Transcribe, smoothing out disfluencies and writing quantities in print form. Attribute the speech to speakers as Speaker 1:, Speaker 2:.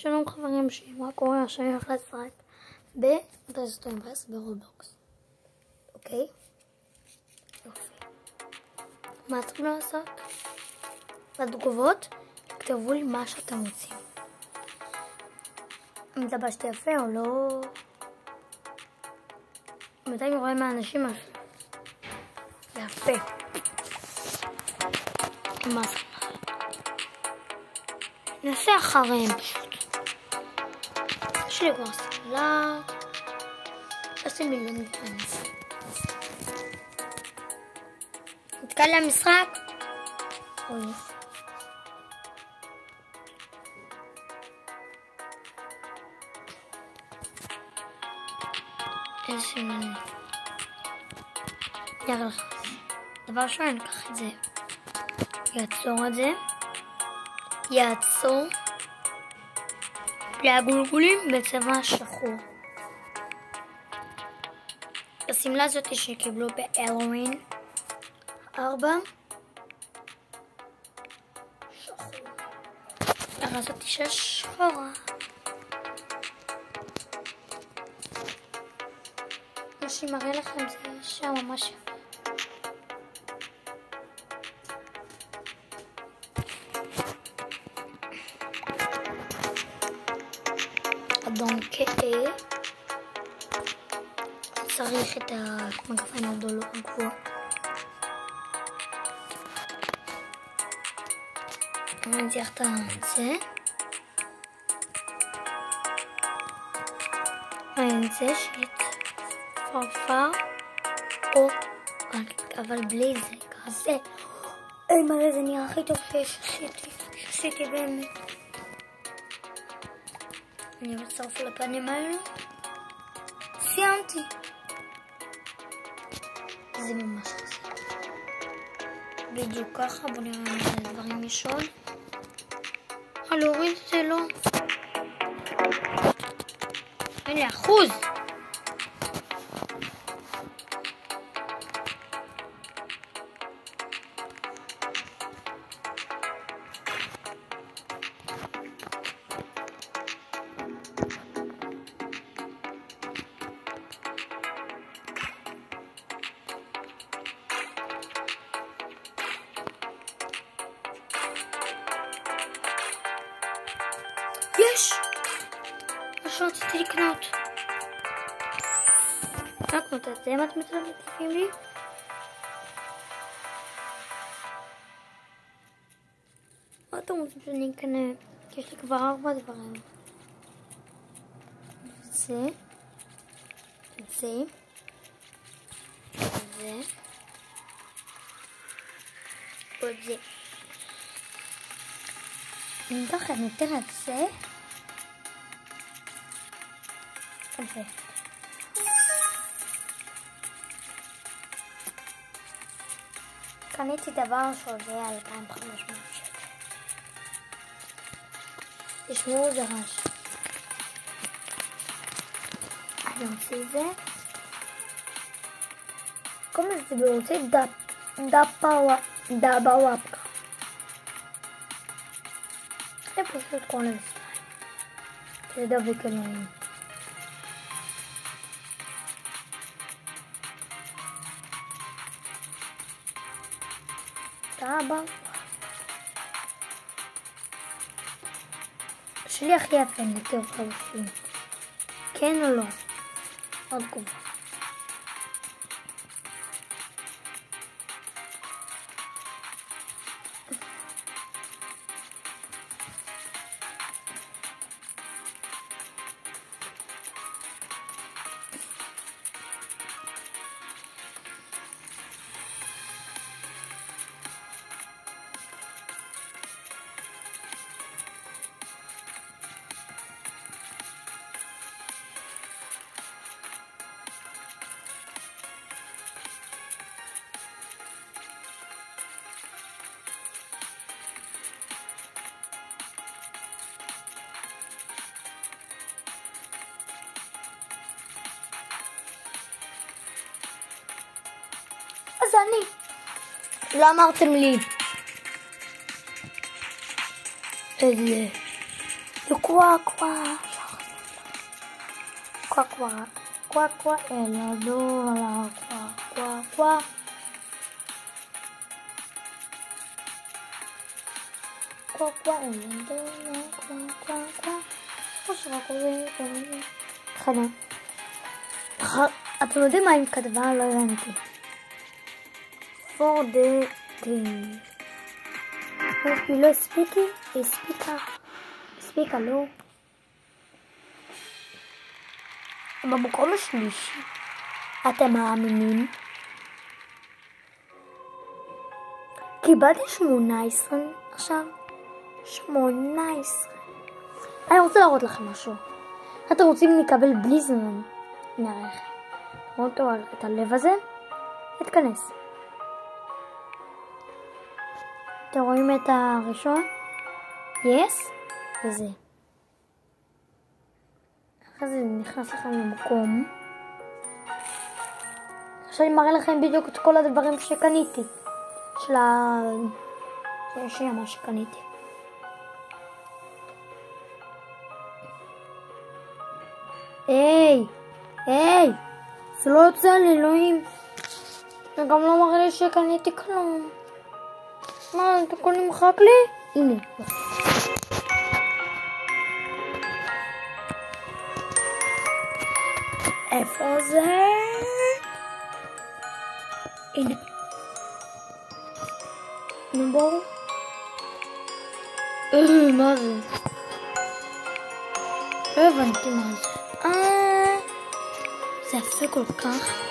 Speaker 1: שלום חברים שלי, מה קורה? עכשיו אני הולך לשחק בדרסטוינברס ברובלוקס. אוקיי? יופי. מה צריכים לעשות? בתגובות תכתבו לי מה שאתם רוצים. אם התלבשתי יפה או לא. מתי אני רואה מהאנשים משהו יפה. מה זה? נעשה אחריהם פשוט. יש לי כבר סלט. עושים מיליון דברים. נתקע לי המשחק. אוי. איזה שמונה. יאללה לך. דבר ראשון אני אקח את זה. יעצור את זה. יעצור. והגולגולים בצבע שחור. השמלה הזאת שקיבלו בהלווין 4 שחור. הזאת שחורה. מה שמראה לכם זה שם ממש יפה. אדום כהה. צריך את המגפיים הגבוה. אני צריך את זה. אני זה שיהיה פרפר או אבל בלי זה כזה. אוי מלא זה נראה הכי טוב שעשיתי באמת. אני מצרף לפנים האלו. סיימתי. זה ממש חסר. בדיוק ככה. בוא נראה אם זה דברים יש עוד. להוריד זה לא. אין לי אחוז. יש! מה שרציתי לקנות. רק קנות את זה, מה אתם מתלבטים לי? מה אתם רוצים שאני אקנה? כי יש לי כבר 4 דברים. זה. זה. זה. עוד זה. אני ככה ניתן את זה. זה. קניתי דבר שעולה 2,500 שקל. תשמעו זה רעש. אני רוצה את זה. קוראים לזה ברוסית דאבאוואפקה. זה פשוט קוראים לזה סטייל. זה דבק אלוהים. אבא שלי הכי יפה יותר חלופים. כן או לא? עוד תגובה. אז אני. לא אמרתם לי. איזה. קווה, אלדור, קווה. קווה, אלדור, קווה. חנה. אתם יודעים מה היא כתבה? לא הבנתי. For the game. היא לא הספיקה, לא. במקום השלישי. אתם מאמינים? קיבלתי 18 עכשיו. 18. אני רוצה להראות לכם משהו. אתם רוצים לקבל בלי זמן? נראה לכם. תראו את הלב הזה. התכנס. אתם רואים את הראשון? Yes. וזה. אחרי זה נכנס לכם למקום. עכשיו אני מראה לכם בדיוק את כל הדברים שקניתי. שנייה מה שקניתי. היי, זה לא יוצא על אלוהים. זה גם לא מראה לי שקניתי כלום. מה, אתה הכל נמחק לי? הנה. איפה זה? הנה. נו בואו. מה זה? לא הבנתי מה זה. זה יפה כל כך.